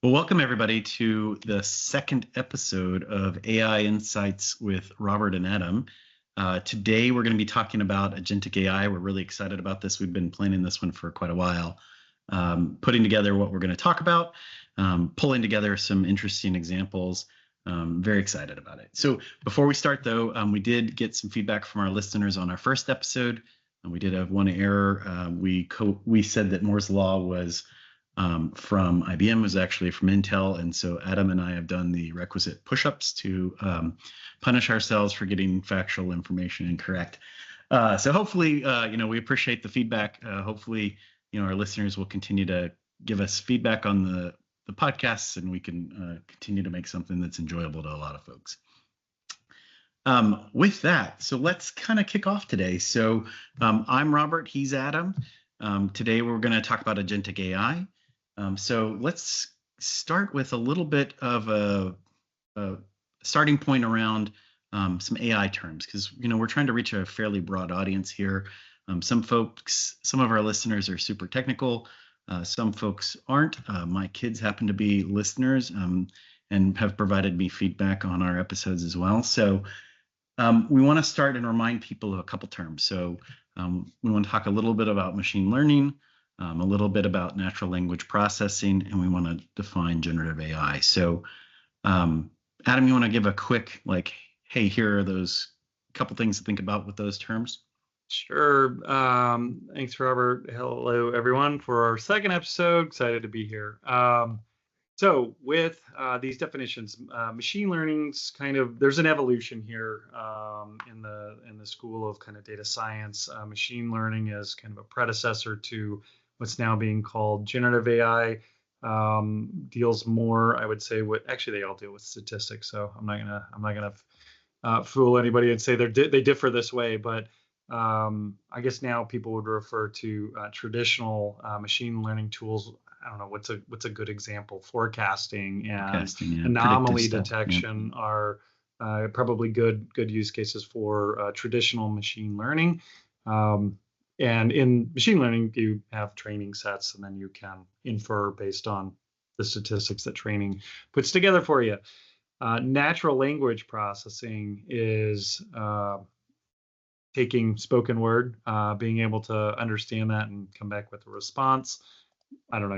Well, welcome everybody to the second episode of AI Insights with Robert and Adam. Today, we're going to be talking about Agentic AI. We're really excited about this. We've been planning this one for quite a while, putting together what we're going to talk about, pulling together some interesting examples. Very excited about it. So before we start, though, we did get some feedback from our listeners on our first episode, and we did have one error. We said that Moore's Law was from IBM, was actually from Intel. And so Adam and I have done the requisite push-ups to punish ourselves for getting factual information incorrect. So hopefully, we appreciate the feedback. Hopefully, our listeners will continue to give us feedback on the podcasts, and we can continue to make something that's enjoyable to a lot of folks. With that, so let's kind of kick off today. So I'm Robert, he's Adam. Today we're going to talk about Agentic AI. So let's start with a little bit of a starting point around some AI terms, because we're trying to reach a fairly broad audience here. Some of our listeners are super technical. Some folks aren't. My kids happen to be listeners and have provided me feedback on our episodes as well. So we want to start and remind people of a couple terms. So we want to talk a little bit about machine learning, a little bit about natural language processing, and we want to define generative AI. So Adam, you want to give a quick, hey, here are those couple things to think about with those terms? Sure. Thanks, Robert. Hello, everyone, for our second episode. Excited to be here. So with these definitions, machine learning's there's an evolution here in the school of kind of data science. Machine learning is kind of a predecessor to what's now being called generative AI. Deals more, I would say, they all deal with statistics. So I'm not gonna fool anybody and say they differ this way, but I guess now people would refer to traditional machine learning tools. I don't know what's a good example. Forecasting and anomaly detection are probably good use cases for traditional machine learning. And in machine learning, you have training sets, and then you can infer based on the statistics that training puts together for you. Natural language processing is taking spoken word, being able to understand that and come back with a response. I don't know.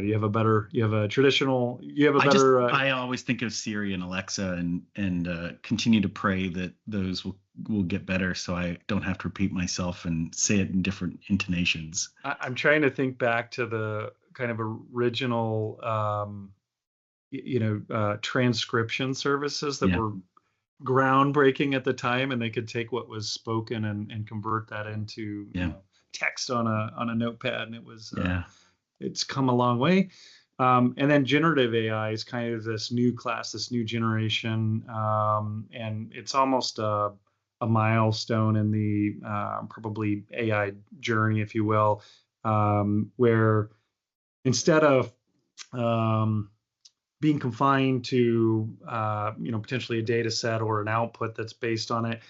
I always think of Siri and Alexa and continue to pray that those will get better, so I don't have to repeat myself and say it in different intonations. I'm trying to think back to the kind of original, transcription services that were groundbreaking at the time, and they could take what was spoken and convert that into text on a notepad, and it was it's come a long way. And then generative AI is kind of this new class, this new generation, and it's almost a milestone in the probably AI journey, if you will, where instead of being confined to potentially a data set or an output that's based on it,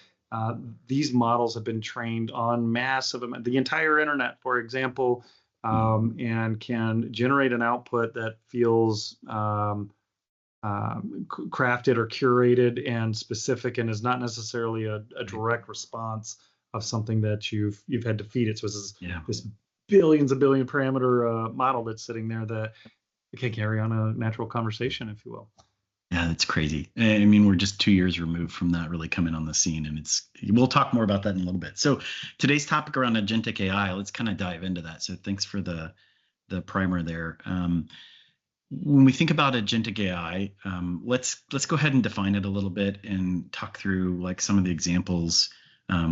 these models have been trained on the entire internet, for example, and can generate an output that feels crafted or curated and specific, and is not necessarily a direct response of something that you've had to feed it. So this billion parameter model that's sitting there that can carry on a natural conversation, if you will. Yeah, that's crazy. I mean, we're just 2 years removed from that really coming on the scene, and we'll talk more about that in a little bit. So today's topic around Agentic AI, let's kind of dive into that. So thanks for the primer there. When we think about Agentic AI, let's go ahead and define it a little bit and talk through some of the examples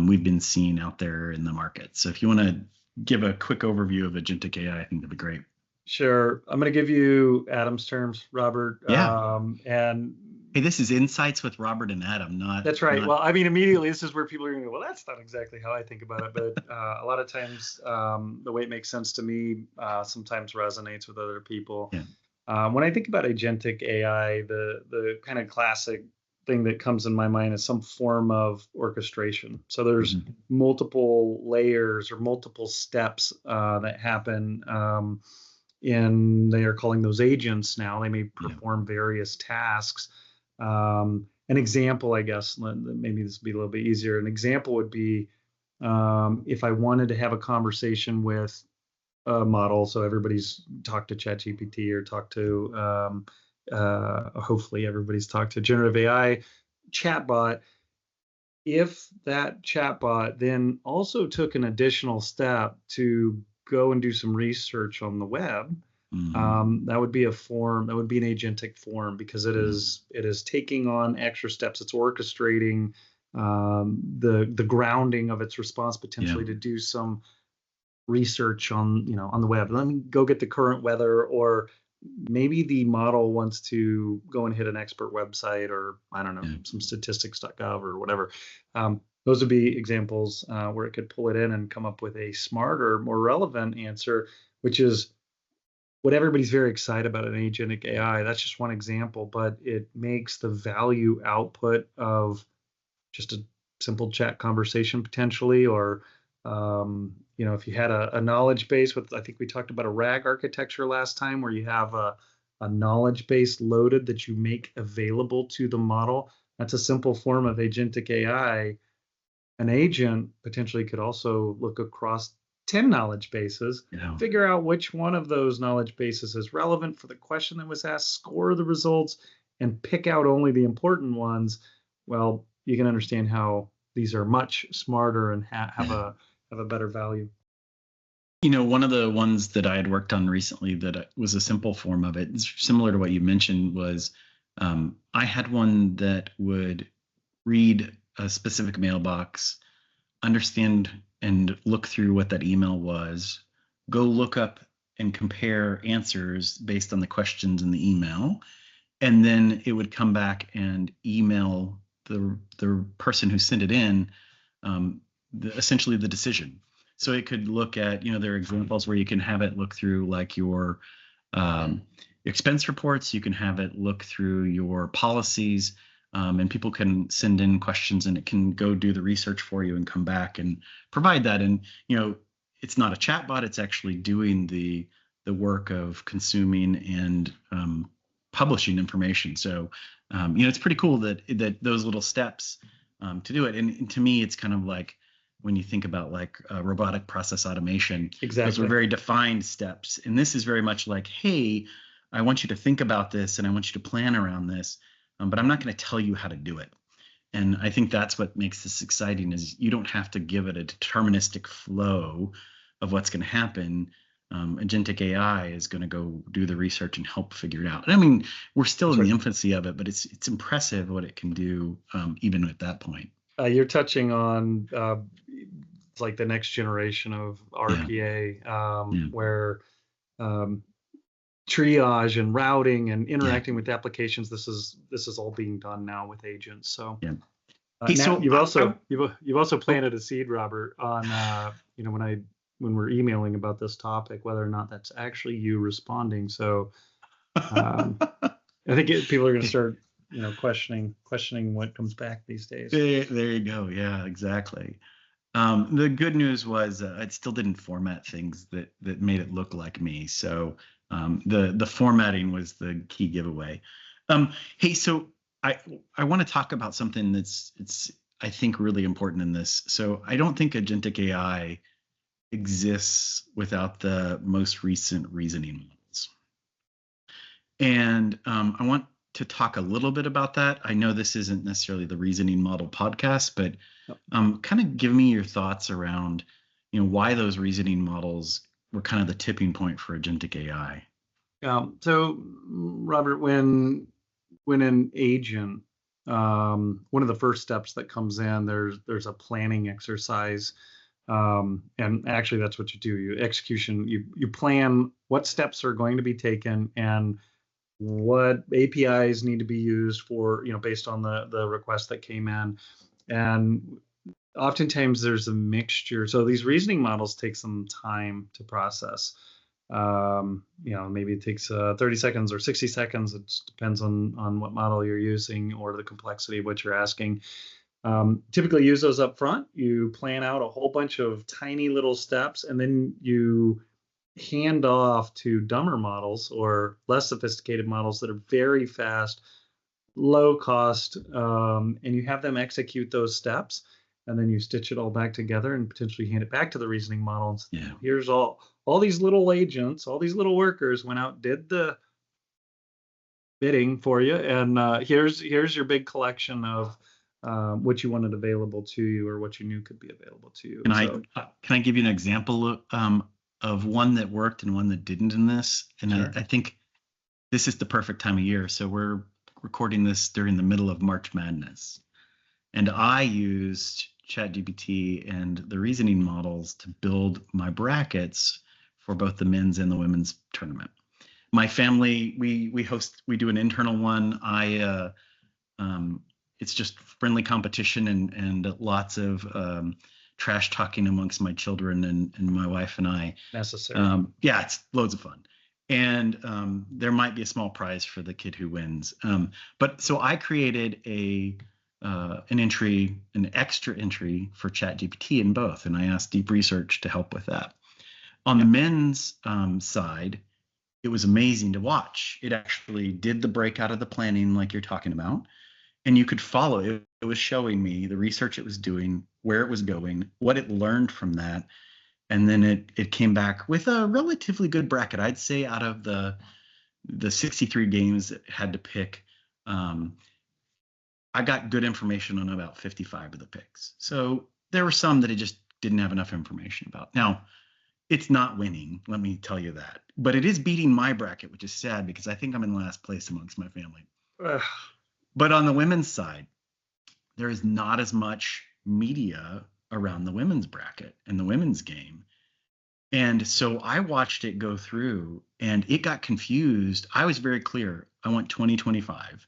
we've been seeing out there in the market. So if you want to give a quick overview of Agentic AI, I think that'd be great. Sure. I'm going to give you Adam's terms, Robert. Yeah. And hey, this is Insights with Robert and Adam, not. That's right. Well, I mean, immediately this is where people are going to go, well, that's not exactly how I think about it. But a lot of times the way it makes sense to me sometimes resonates with other people. Yeah. When I think about Agentic AI, the kind of classic thing that comes in my mind is some form of orchestration. So there's multiple layers or multiple steps that happen and they are calling those agents now. They may Yeah. perform various tasks. An example, I guess, maybe this would be a little bit easier. An example would be if I wanted to have a conversation with a model, so everybody's talked to ChatGPT or talked to, hopefully everybody's talked to generative AI chatbot. If that chatbot then also took an additional step to go and do some research on the web, that would be a form, that would be an agentic form, because it is taking on extra steps. It's orchestrating the grounding of its response potentially to do some research on the web. Let me go get the current weather, or maybe the model wants to go and hit an expert website, or I don't know, some statistics.gov or whatever. Those would be examples where it could pull it in and come up with a smarter, more relevant answer, which is what everybody's very excited about in agentic AI. That's just one example, but it makes the value output of just a simple chat conversation potentially, or if you had a knowledge base with, I think we talked about a RAG architecture last time, where you have a knowledge base loaded that you make available to the model. That's a simple form of agentic AI. An agent potentially could also look across 10 knowledge bases, figure out which one of those knowledge bases is relevant for the question that was asked, score the results, and pick out only the important ones. Well, you can understand how these are much smarter and have a better value. One of the ones that I had worked on recently that was a simple form of it, similar to what you mentioned, was I had one that would read a specific mailbox, understand and look through what that email was, go look up and compare answers based on the questions in the email, and then it would come back and email the person who sent it in essentially the decision. So it could look at, there are examples where you can have it look through like your expense reports, you can have it look through your policies, and people can send in questions and it can go do the research for you and come back and provide that. And, it's not a chatbot, it's actually doing the work of consuming and publishing information. So, it's pretty cool that those little steps to do it. And to me, it's kind of like when you think about like robotic process automation, those were very defined steps. And this is very much like, hey, I want you to think about this and I want you to plan around this, but I'm not going to tell you how to do it. And I think that's what makes this exciting, is you don't have to give it a deterministic flow of what's going to happen. Agentic AI is going to go do the research and help figure it out. And I mean, we're still in the infancy of it, but it's impressive what it can do even at that point. You're touching on like the next generation of RPA, where triage and routing and interacting with applications. This is all being done now with agents. So, so you've also planted a seed, Robert, on when we're emailing about this topic, whether or not that's actually you responding. So I think people are going to start questioning what comes back these days. There you go. Yeah, exactly. The good news was it still didn't format things that made it look like me. So the formatting was the key giveaway. Hey, so I want to talk about something it's I think really important in this. So I don't think agentic AI exists without the most recent reasoning models. And I want to talk a little bit about that. I know this isn't necessarily the reasoning model podcast, but kind of give me your thoughts around, why those reasoning models were kind of the tipping point for agentic AI. So Robert, when an agent, one of the first steps that comes in, there's a planning exercise. And actually that's what you do. You plan what steps are going to be taken and what APIs need to be used for, based on the request that came in. And oftentimes there's a mixture. So these reasoning models take some time to process. Maybe it takes 30 seconds or 60 seconds. It depends on what model you're using or the complexity of what you're asking. Typically use those up front. You plan out a whole bunch of tiny little steps, and then you hand off to dumber models or less sophisticated models that are very fast, low cost, and you have them execute those steps, and then you stitch it all back together and potentially hand it back to the reasoning model. And Yeah. here's all these little agents, all these little workers went out, did the bidding for you, and here's your big collection of what you wanted available to you or what you knew could be available to you. Can I So can I give you an example of one that worked and one that didn't in this? And sure. I think this is the perfect time of year. So we're recording this during the middle of March Madness. And I used ChatGPT and the reasoning models to build my brackets for both the men's and the women's tournament. My family, we do an internal one. It's just friendly competition and lots of trash talking amongst my children and my wife and I. Necessary. Yeah, it's loads of fun. And there might be a small prize for the kid who wins. But so I created an extra entry for ChatGPT in both, and I asked Deep Research to help with that. On the men's side, it was amazing to watch. It actually did the breakout of the planning like you're talking about, and you could follow it. It was showing me the research it was doing, where it was going, what it learned from that, and then it came back with a relatively good bracket. I'd say out of the 63 games that had to pick, I got good information on about 55 of the picks. So there were some that it just didn't have enough information about. Now, it's not winning, let me tell you that. But it is beating my bracket, which is sad because I think I'm in last place amongst my family. Ugh. But on the women's side, there is not as much media around the women's bracket and the women's game. And so I watched it go through and it got confused. I was very clear. I want 2025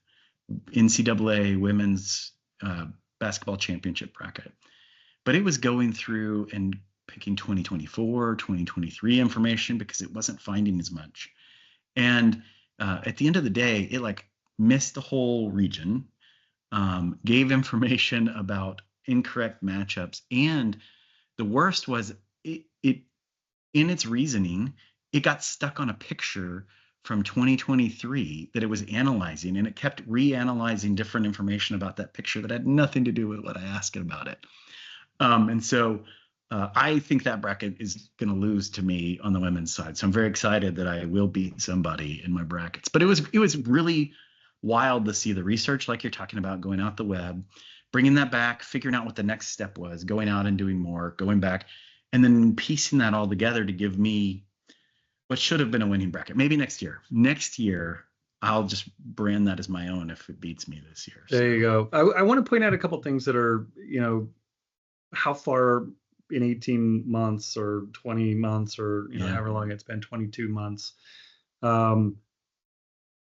NCAA women's basketball championship bracket. But it was going through and picking 2024, 2023 information because it wasn't finding as much. And at the end of the day, it like missed the whole region, gave information about incorrect matchups. And the worst was it in its reasoning, it got stuck on a picture from 2023 that it was analyzing, and it kept reanalyzing different information about that picture that had nothing to do with what I asked it about it. And so I think that bracket is going to lose to me on the women's side. So I'm very excited that I will beat somebody in my brackets. But it was really wild to see the research, like you're talking about, going out the web, bringing that back, figuring out what the next step was, going out and doing more, going back, and then piecing that all together to give me what should have been a winning bracket. Maybe next year. Next year, I'll just brand that as my own if it beats me this year. There you go. I want to point out a couple things that are, how far in 18 months or 20 months or however long it's been, 22 months.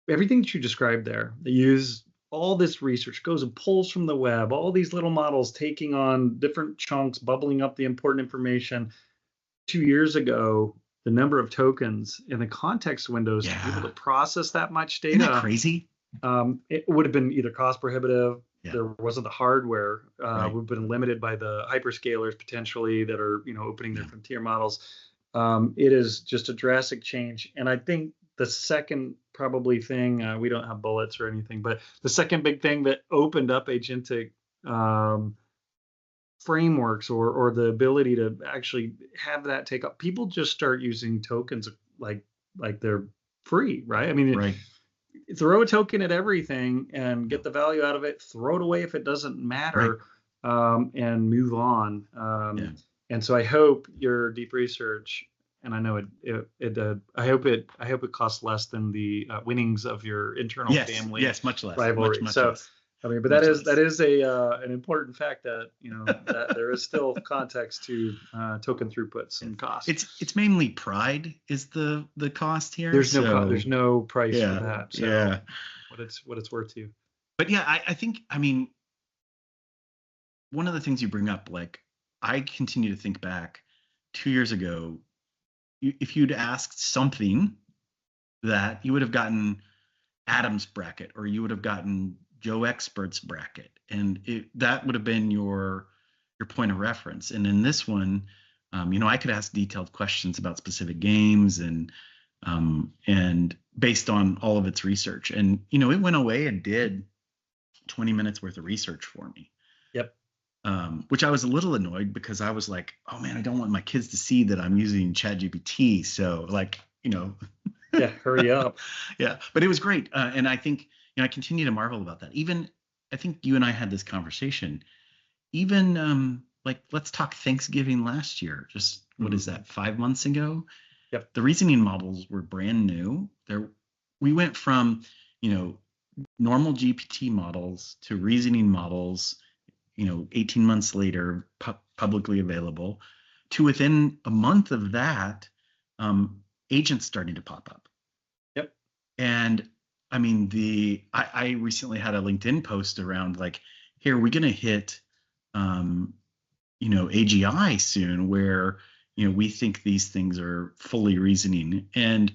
Everything that you described there, they use all this research, goes and pulls from the web, all these little models taking on different chunks, bubbling up the important information. 2 years ago, the number of tokens in the context windows to be able to process that much data. Isn't that crazy? It would have been either cost prohibitive. Yeah. There wasn't the hardware. We've been limited by the hyperscalers potentially that are, opening their frontier models. It is just a drastic change. And I think the second probably thing, we don't have bullets or anything, but the second big thing that opened up agentic frameworks or the ability to actually have that take up, people just start using tokens like they're free, right? I mean, throw a token at everything and get the value out of it, throw it away if it doesn't matter, and move on. And so I hope your deep research, and I know I hope it costs less than the winnings of your internal family. Yes, much less. Rivalry. Much so less. I mean, but that is an important fact that that there is still context to token throughputs and costs. It's mainly pride is the cost here. There's no price for that. So what it's worth to you. But yeah, I think, I mean, one of the things you bring up, like I continue to think back 2 years ago, if you'd asked something that you would have gotten Adam's bracket or you would have gotten Joe Expert's bracket, and that would have been your point of reference. And in this one, I could ask detailed questions about specific games and based on all of its research. And, it went away and did 20 minutes worth of research for me. Yep. Which I was a little annoyed because I was like, oh man, I don't want my kids to see that I'm using ChatGPT. So Yeah, hurry up. Yeah, but it was great. And I think, I continue to marvel about that. Even, I think you and I had this conversation, even let's talk Thanksgiving last year, just what is that, 5 months ago? Yep. The reasoning models were brand new. We went from, normal GPT models to reasoning models, 18 months later, publicly available, to within a month of that, agents starting to pop up. Yep. And I mean, I recently had a LinkedIn post around like, here, we're going to hit, AGI soon, where, we think these things are fully reasoning. And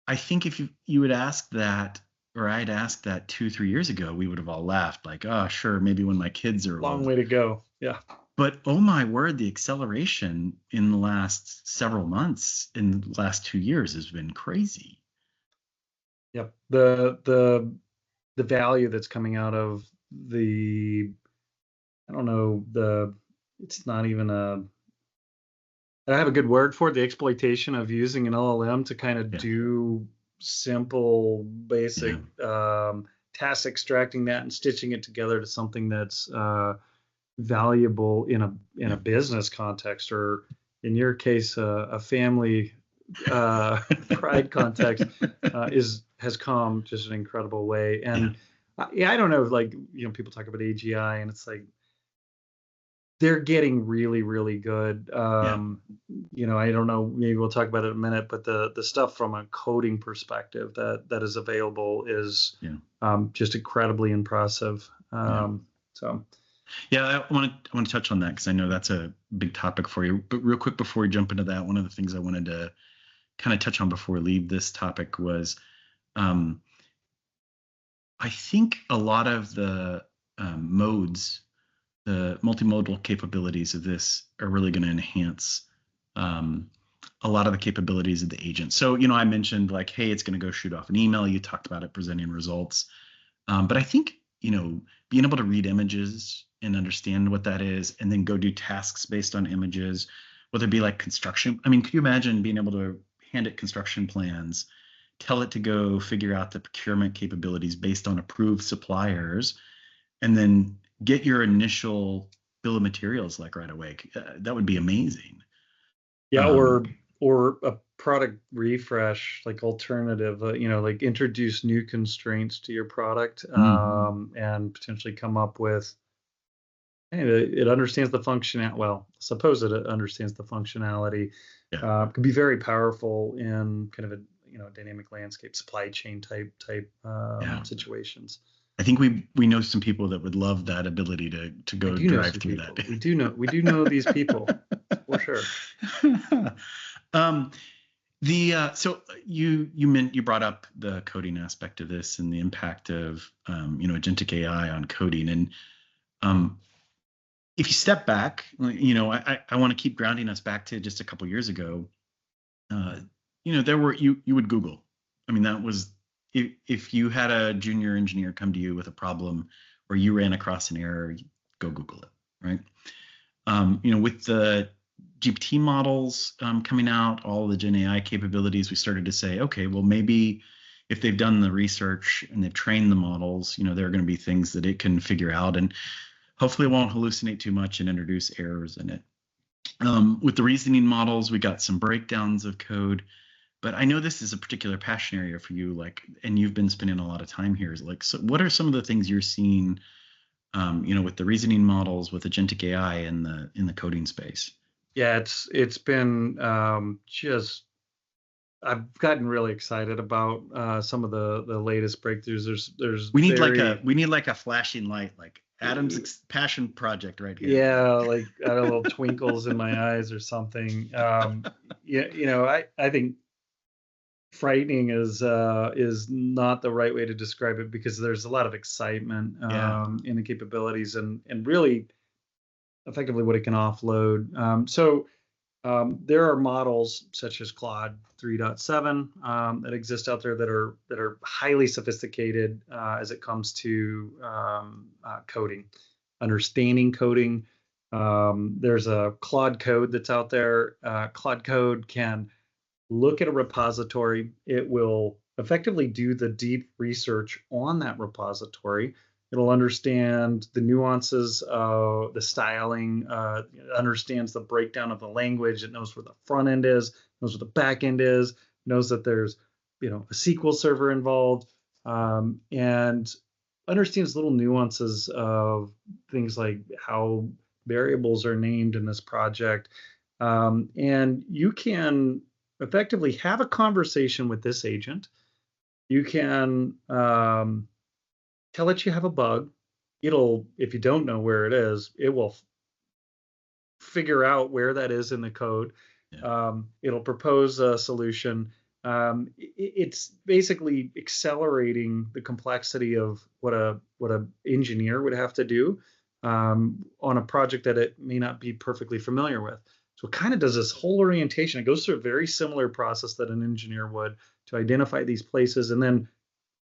I think if you would ask that, or I'd asked that 2-3 years ago, we would have all laughed like, oh, sure, maybe when my kids are Long old. way to go. Yeah. But oh my word, the acceleration in the last several months, in the last 2 years, has been crazy. Yep. The value that's coming out of I don't know, it's not even I have a good word for it, the exploitation of using an LLM to kind of do simple, basic task extracting that and stitching it together to something that's valuable in a business context, or in your case, a family pride context, has come just an incredible way. And I don't know, like, people talk about AGI, and it's like they're getting really, really good. I don't know, maybe we'll talk about it in a minute, but the stuff from a coding perspective that is available is just incredibly impressive. So. Yeah, I want to touch on that because I know that's a big topic for you. But real quick before we jump into that, one of the things I wanted to kind of touch on before we leave this topic was, I think a lot of the modes, the multimodal capabilities of this are really going to enhance a lot of the capabilities of the agent. So, I mentioned like, hey, it's going to go shoot off an email. You talked about it presenting results. But I think, being able to read images and understand what that is, and then go do tasks based on images, whether it be like construction. I mean, could you imagine being able to hand it construction plans, tell it to go figure out the procurement capabilities based on approved suppliers, and then get your initial bill of materials like right away? That would be amazing. Yeah, or a product refresh, like alternative, like introduce new constraints to your product, and potentially come up with, hey, it understands the function. Well, suppose it understands the functionality. Could be very powerful in kind of a dynamic landscape, supply chain type situations. I think we know some people that would love that ability to go drive through people. that. We do know these people for sure. So you brought up the coding aspect of this and the impact of Agentic AI on coding. And if you step back, I want to keep grounding us back to just a couple years ago. There were you would Google. I mean, that was if you had a junior engineer come to you with a problem or you ran across an error, go Google it, right? With the GPT models coming out, all the Gen AI capabilities, we started to say, okay, well, maybe if they've done the research and they've trained the models, there are going to be things that it can figure out, and hopefully it won't hallucinate too much and introduce errors in it. With the reasoning models, we got some breakdowns of code, but I know this is a particular passion area for you, and you've been spending a lot of time here. So what are some of the things you're seeing, with the reasoning models, with Agentic AI in the coding space? Yeah, it's been just, I've gotten really excited about some of the latest breakthroughs. We need like a flashing light, like Adam's passion project right here. Yeah, like I have little twinkles in my eyes or something. I think frightening is not the right way to describe it, because there's a lot of excitement in the capabilities, and really effectively what it can offload. There are models such as Claude 3.7 that exist out there that are highly sophisticated as it comes to coding, understanding coding. There's a Claude Code that's out there. Claude Code can look at a repository. It will effectively do the deep research on that repository. It'll understand the nuances of the styling, understands the breakdown of the language. It knows where the front end is, knows where the back end is, knows that there's a SQL server involved, and understands little nuances of things like how variables are named in this project. And you can effectively have a conversation with this agent. You can tell it you have a bug. It'll, if you don't know where it is, it will figure out where that is in the code. Yeah. It'll propose a solution. It's basically accelerating the complexity of what a engineer would have to do on a project that it may not be perfectly familiar with. So it kind of does this whole orientation. It goes through a very similar process that an engineer would to identify these places, and then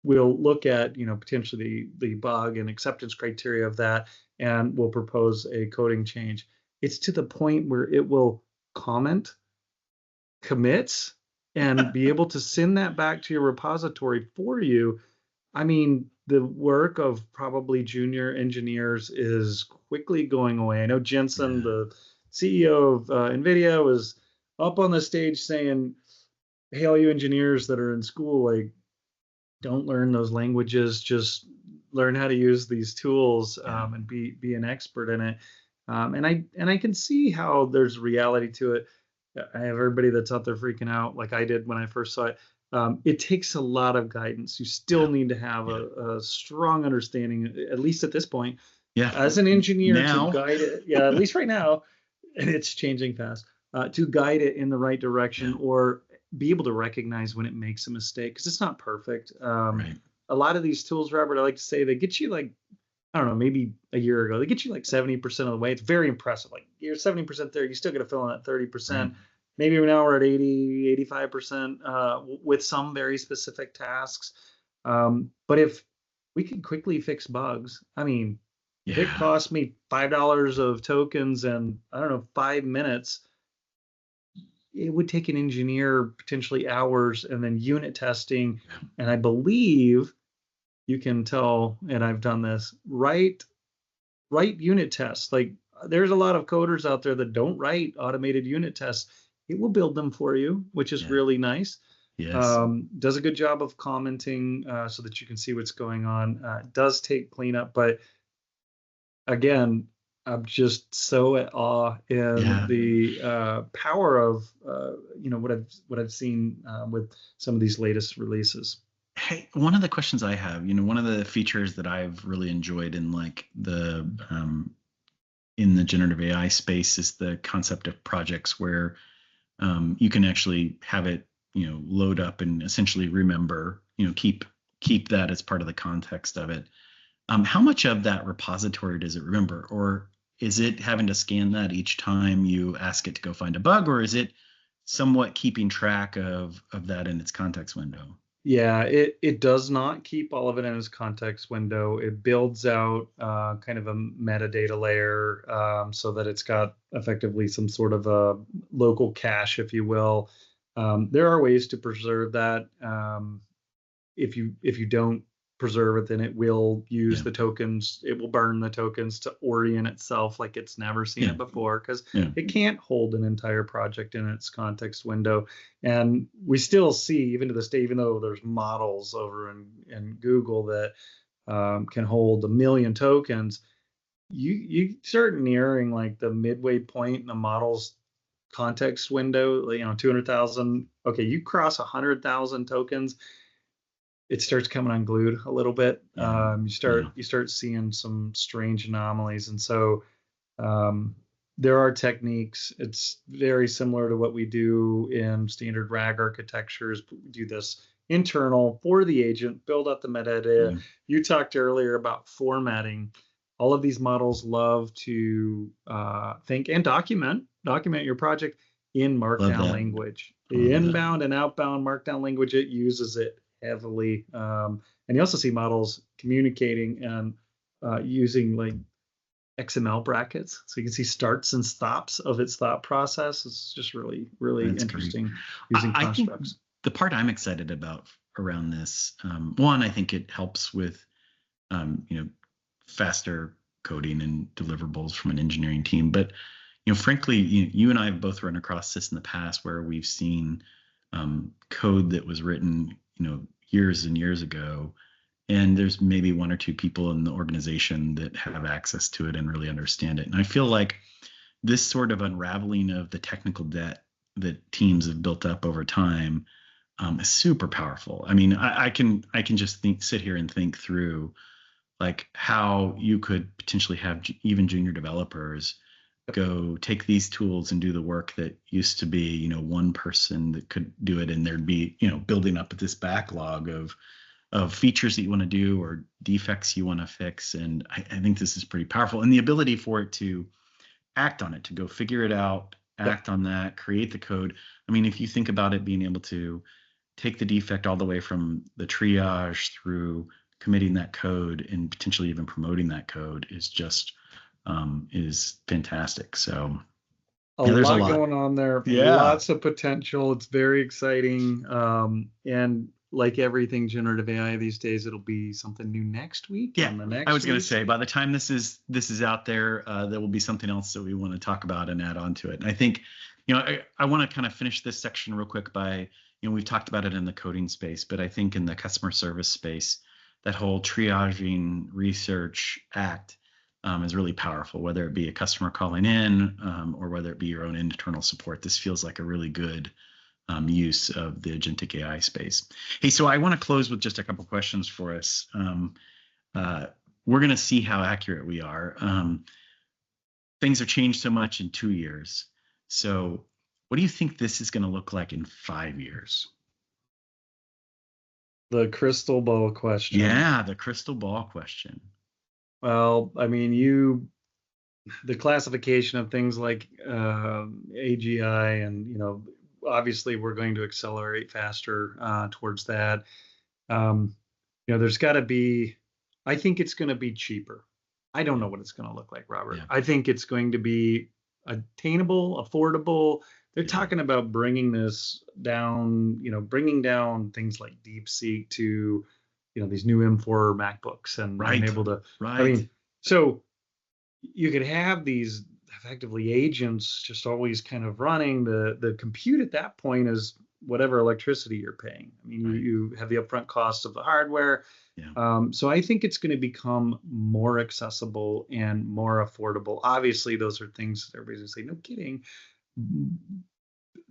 we'll look at potentially the bug and acceptance criteria of that, and we'll propose a coding change. It's to the point where it will comment, commits, and be able to send that back to your repository for you. I mean, the work of probably junior engineers is quickly going away. I know Jensen, Yeah. the CEO of NVIDIA, was up on the stage saying, hey, all you engineers that are in school, like, don't learn those languages, just learn how to use these tools and be an expert in it. And I can see how there's reality to it. I have everybody that's out there freaking out like I did when I first saw it. It takes a lot of guidance. You still need to have a strong understanding, at least at this point, Yeah. as an engineer to Now. guide it. Yeah, at least right now, and it's changing fast, to guide it in the right direction, Yeah. or be able to recognize when it makes a mistake, because it's not perfect. Right. A lot of these tools, Robert, I like to say they get you like, I don't know, maybe a year ago, they get you like 70% of the way. It's very impressive. Like you're 70% there, you still got to fill in that 30%. Right. Maybe now we're at 80, 85% with some very specific tasks. But if we can quickly fix bugs, I mean, if it Yeah. costs me $5 of tokens and I don't know, 5 minutes, it would take an engineer potentially hours, and then unit testing. And I believe you can tell, and I've done this, write unit tests. Like there's a lot of coders out there that don't write automated unit tests. It will build them for you, which is Yeah. really nice. Yes. Does a good job of commenting so that you can see what's going on. Does take cleanup, but again, I'm just so at awe in Yeah. the power of what I've seen with some of these latest releases. Hey, one of the questions I have, one of the features that I've really enjoyed in like in the generative AI space is the concept of projects where you can actually have it, load up and essentially remember, keep that as part of the context of it. How much of that repository does it remember, or is it having to scan that each time you ask it to go find a bug, or is it somewhat keeping track of that in its context window? Yeah, it does not keep all of it in its context window. It builds out kind of a metadata layer so that it's got effectively some sort of a local cache, if you will. There are ways to preserve that. If you don't preserve it, then it will use Yeah. the tokens. It will burn the tokens to orient itself like it's never seen Yeah. it before, because Yeah. it can't hold an entire project in its context window. And we still see, even to this day, even though there's models over in Google that can hold 1 million tokens, you start nearing like the midway point in the model's context window, 200,000. Okay, you cross 100,000 tokens, it starts coming unglued a little bit. Yeah. You start seeing some strange anomalies, and so there are techniques. It's very similar to what we do in standard RAG architectures. We do this internal for the agent, build up the metadata. Yeah. You talked earlier about formatting. all of these models love to think and document your project in Love Markdown that. language. I The love that. inbound and outbound Markdown language, it uses it heavily. And you also see models communicating and using like XML brackets, so you can see starts and stops of its thought process. It's just really, really That's great. interesting using I think constructs. the part I'm excited about around this, one, I think it helps with, faster coding and deliverables from an engineering team. But, frankly, you and I have both run across this in the past where we've seen code that was written, years and years ago, and there's maybe one or two people in the organization that have access to it and really understand it. And I feel like this sort of unraveling of the technical debt that teams have built up over time is super powerful. I mean, I can just sit here and think through like how you could potentially have even junior developers go take these tools and do the work that used to be, one person that could do it, and there'd be, building up this backlog of features that you want to do or defects you want to fix. And I think this is pretty powerful, and the ability for it to act on it, to go figure it out, act on that, create the code. I mean, if you think about it, being able to take the defect all the way from the triage through committing that code and potentially even promoting that code is just is fantastic. So There's a lot going on there. Yeah. Lots of potential. It's very exciting. And like everything generative AI these days, it'll be something new next week. Yeah, and the next I was going to week. say, by the time this is out there, there will be something else that we want to talk about and add on to it. And I think, I want to kind of finish this section real quick by, we've talked about it in the coding space, but I think in the customer service space, that whole triaging research act is really powerful, whether it be a customer calling in or whether it be your own internal support. This feels like a really good use of the agentic AI space. Hey, so I want to close with just a couple questions for us. We're going to see how accurate we are. Things have changed so much in 2 years. So what do you think this is going to look like in 5 years? The crystal ball question. Yeah, the crystal ball question. Well, I mean, the classification of things like AGI and, obviously we're going to accelerate faster towards that. There's got to be, I think it's going to be cheaper. I don't know what it's going to look like, Robert. Yeah. I think it's going to be attainable, affordable. They're talking about bringing this down, bringing down things like DeepSeek to, these new M4 MacBooks and being able to, I mean, so you could have these effectively agents just always kind of running. The compute at that point is whatever electricity you're paying. I mean, you have the upfront cost of the hardware. Yeah. So I think it's going to become more accessible and more affordable. Obviously, those are things that everybody's going to say, no kidding.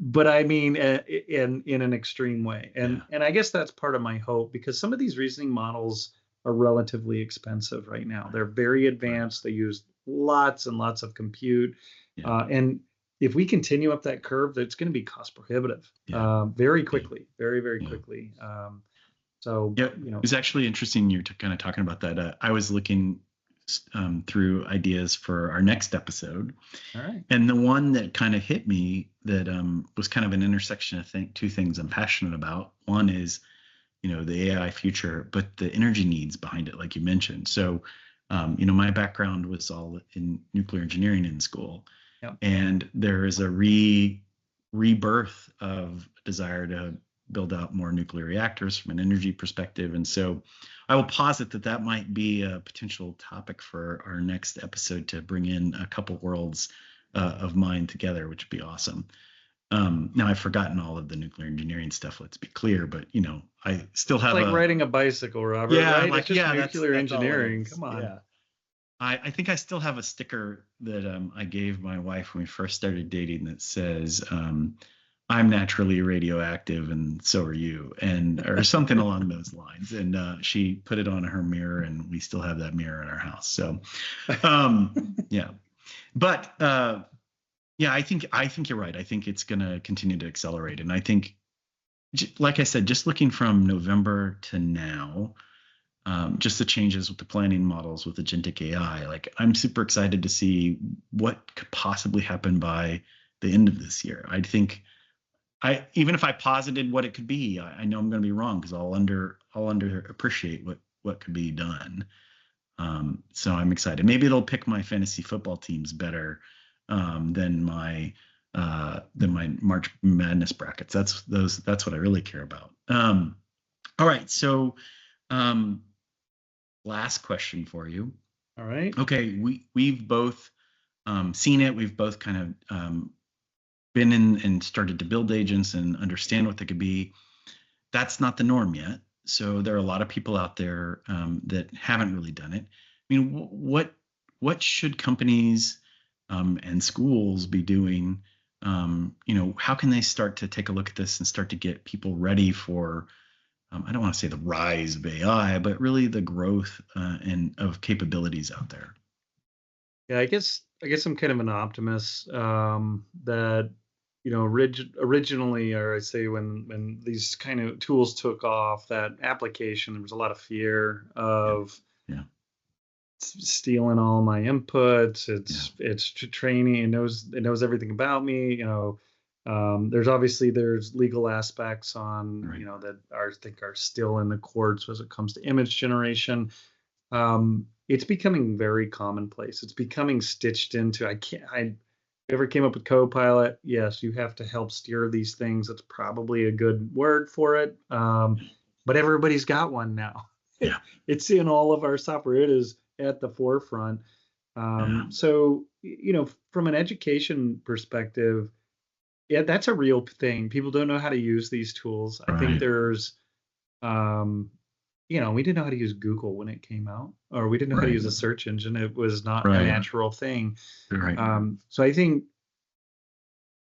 But I mean, in an extreme way. And I guess that's part of my hope, because some of these reasoning models are relatively expensive right now. They're very advanced. They use lots and lots of compute. And if we continue up that curve, that's going to be cost prohibitive very quickly, very, very quickly. So, it was actually interesting you're kind of talking about that. I was looking through ideas for our next episode. All right. And the one that kind of hit me that was kind of an intersection of two things I'm passionate about. One is, the AI future, but the energy needs behind it, like you mentioned. So, my background was all in nuclear engineering in school. Yep. And there is a rebirth of desire to build out more nuclear reactors from an energy perspective. And so I will posit that might be a potential topic for our next episode, to bring in a couple worlds of mine together, which would be awesome. Now I've forgotten all of the nuclear engineering stuff, let's be clear, but I still have like riding a bicycle, Robert. Yeah, right? like, it's just nuclear engineering. Come on. Yeah. I think I still have a sticker that I gave my wife when we first started dating that says, I'm naturally radioactive and so are you, or something along those lines. And she put it on her mirror, and we still have that mirror in our house. So, yeah. But I think you're right. I think it's going to continue to accelerate. And I think, like I said, just looking from November to now, just the changes with the planning models with agentic AI. Like I'm super excited to see what could possibly happen by the end of this year. I think even if I posited what it could be, I know I'm going to be wrong because I'll under appreciate what could be done. So I'm excited. Maybe it'll pick my fantasy football teams better than my March Madness brackets. That's what I really care about. All right, so last question for you. All right. Okay, we've both seen it. We've both kind of been in and started to build agents and understand what they could be. That's not the norm yet. So there are a lot of people out there that haven't really done it. I mean, what should companies and schools be doing? How can they start to take a look at this and start to get people ready for, I don't want to say the rise of AI, but really the growth and of capabilities out there? Yeah, I guess I'm kind of an optimist, that originally, or I say when these kind of tools took off, that application, there was a lot of fear Yeah. of Yeah. stealing all my inputs. Yeah. It's training. It knows everything about me. There's legal aspects on Right. that I think are still in the courts as it comes to image generation. It's becoming very commonplace. It's becoming stitched into. I ever came up with Copilot? Yes, you have to help steer these things. That's probably a good word for it. But everybody's got one now. Yeah. It's in all of our software. It is at the forefront. Yeah. So, from an education perspective, yeah, that's a real thing. People don't know how to use these tools. I think Right. there's, we didn't know how to use Google when it came out, or we didn't know how to Right. use a search engine. It was not a Right. natural thing. Right. So I think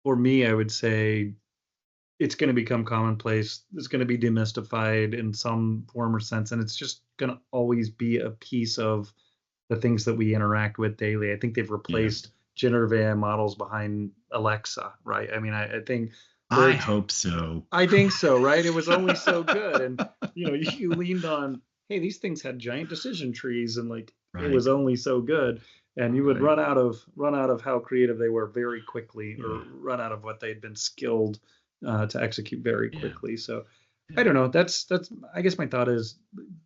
for me, I would say it's going to become commonplace. It's going to be demystified in some form or sense, and it's just going to always be a piece of the things that we interact with daily. I think they've Yeah. replaced generative AI models behind Alexa, right? I mean, I think I hope so. I think so, right? It was only so good, and you leaned on, hey, these things had giant decision trees, and like it was Right. only so good, and you would Right. run out of how creative they were very quickly, or Yeah. run out of what they'd been skilled to execute very Yeah. quickly. So I Yeah. don't know. That's I guess my thought is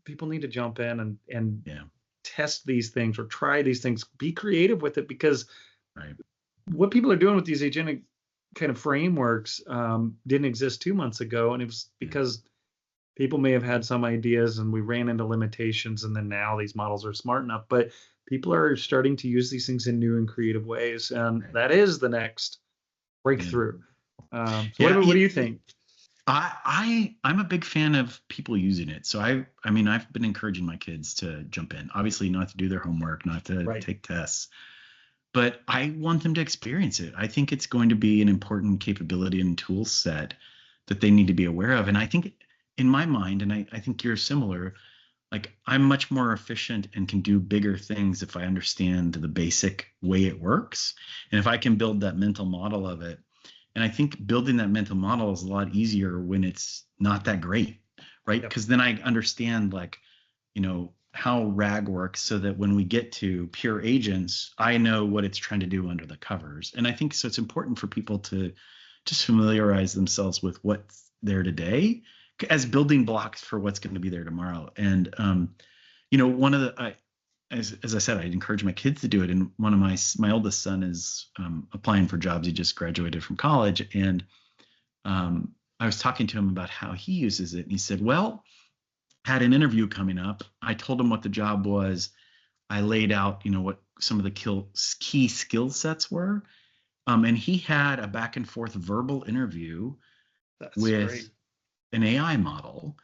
people need to jump in and Yeah. test these things or try these things, be creative with it, because Right. what people are doing with these agentic kind of frameworks didn't exist 2 months ago, and it was Yeah. because people may have had some ideas and we ran into limitations, and then now these models are smart enough, but people are starting to use these things in new and creative ways, and Right. that is the next Yeah. breakthrough. So Yeah. what do you think? I'm a big fan of people using it. So I mean, I've been encouraging my kids to jump in. Obviously, not to do their homework, not to Right. take tests, but I want them to experience it. I think it's going to be an important capability and tool set that they need to be aware of. And I think in my mind, and I think you're similar, like I'm much more efficient and can do bigger things if I understand the basic way it works. And if I can build that mental model of it. And I think building that mental model is a lot easier when it's not that great, right? Yep. Because then I understand like, how RAG works so that when we get to pure agents, I know what it's trying to do under the covers. And I think so it's important for people to just familiarize themselves with what's there today as building blocks for what's going to be there tomorrow. And one of the as I said, I'd encourage my kids to do it. And one of my oldest son is applying for jobs. He just graduated from college, and I was talking to him about how he uses it. And he said, "Well, had an interview coming up. I told him what the job was. I laid out, what some of the key skill sets were, and he had a back and forth verbal interview That's with great. an AI model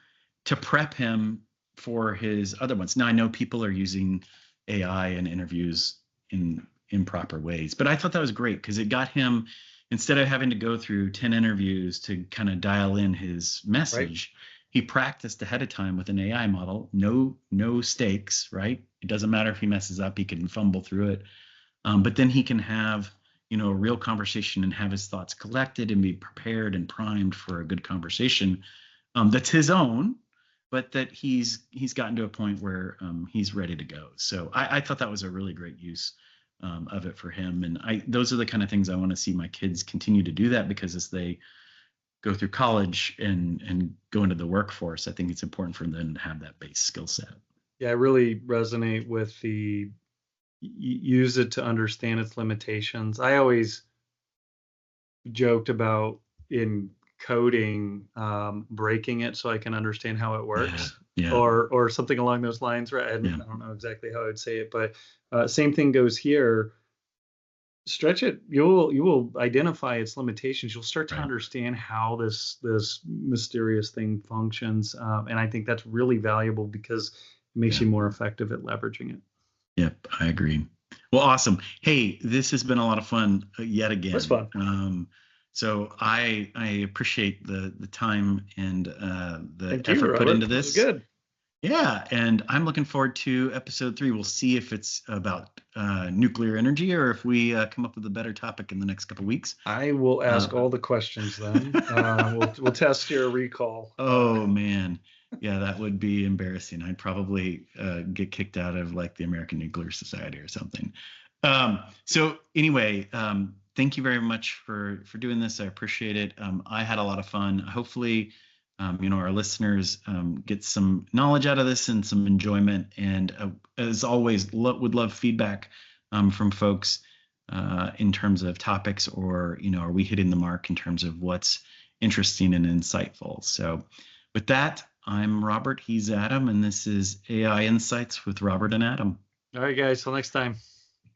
to prep him for his other ones. Now I know people are using AI in interviews in improper ways, but I thought that was great because it got him, instead of having to go through 10 interviews to kind of dial in his Right. message, he practiced ahead of time with an AI model. No stakes, right? It doesn't matter if he messes up, he can fumble through it. But then he can have a real conversation and have his thoughts collected and be prepared and primed for a good conversation that's his own, but that he's gotten to a point where he's ready to go. So I thought that was a really great use of it for him. And those are the kind of things I want to see my kids continue to do, that because as they go through college and go into the workforce, I think it's important for them to have that base skill set. Yeah, I really resonate with the use it to understand its limitations. I always joked about in coding breaking it so I can understand how it works, Yeah. or something along those lines, right? I don't know exactly how I'd say it, but same thing goes here. Stretch it, you will identify its limitations. You'll start to understand how this mysterious thing functions, and I think that's really valuable because it makes you more effective at leveraging it. Yep, I agree. Well, awesome. Hey, this has been a lot of fun yet again. That's fun. So I appreciate the time and the Thank effort you, put into Robert. this. This was good. Yeah, and I'm looking forward to episode 3. We'll see if it's about nuclear energy or if we come up with a better topic in the next couple of weeks. I will ask all the questions then. We'll test your recall. Oh man, yeah, that would be embarrassing. I'd probably get kicked out of like the American Nuclear Society or something. So anyway, thank you very much for doing this. I appreciate it. I had a lot of fun. Hopefully, our listeners get some knowledge out of this and some enjoyment. And as always, would love feedback from folks in terms of topics, or are we hitting the mark in terms of what's interesting and insightful. So with that, I'm Robert, he's Adam, and this is AI Insights with Robert and Adam. All right, guys, till next time.